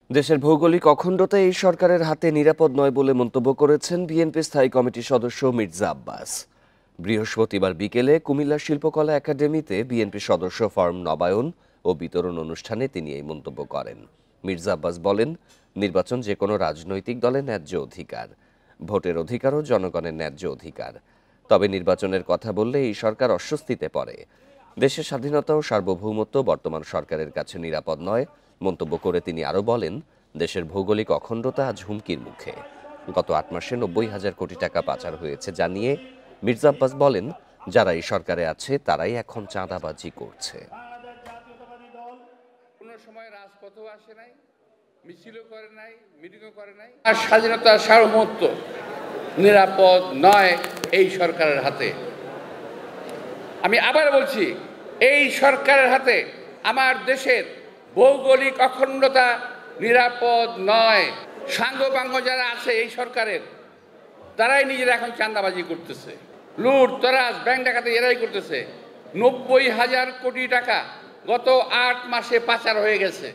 দেশের ভৌগোলিক অখণ্ডতা এই সরকারের হাতে নিরাপদ নয় বলে মন্তব্য করেছেন বিএনপি স্থায়ী কমিটির সদস্য মির্জা আব্বাস। বৃহস্পতিবার বিকেলে কুমিল্লা শিল্পকলা একাডেমিতে বিএনপি সদস্য ফরম নবায়ন ও বিতরণ অনুষ্ঠানে তিনি এই মন্তব্য করেন। মির্জা আব্বাস বলেন, নির্বাচন যে কোনো রাজনৈতিক দলের ন্যায্য অধিকার, ভোটের অধিকারও জনগণের ন্যায্য অধিকার। তবে নির্বাচনের কথা বললে এই সরকার অস্বস্তিতে পড়ে। দেশের স্বাধীনতা ও সার্বভৌমত্ব বর্তমান সরকারের কাছে নিরাপদ নয় মন্তব্য করে তিনি আরও বলেন, দেশের ভৌগোলিক অখণ্ডতা আজ হুমকির মুখে। গত ৮ মাসে ৯০,০০০ কোটি টাকা পাচার হয়েছে জানিয়ে মির্জা আব্বাস বলেন, যারা এই সরকারে আছে তারাই এখন চাঁদাবাজি করছে। আর স্বাধীনতা সার্বভৌমত্ব নিরাপদ নয় এই সরকারের হাতে। আমি আবার বলছি, এই সরকারের হাতে আমার দেশের ভৌগোলিক অখণ্ডতা নিরাপদ নয়। সাঙ্গপাঙ্গ যারা আছে এই সরকারের, তারাই নিজেরা এখন চাঁদাবাজি করতেছে, লুট তরাজ ব্যাংক ডাকাতি এরাই করতেছে। ৯০,০০০ কোটি টাকা গত ৮ মাসে পাচার হয়ে গেছে।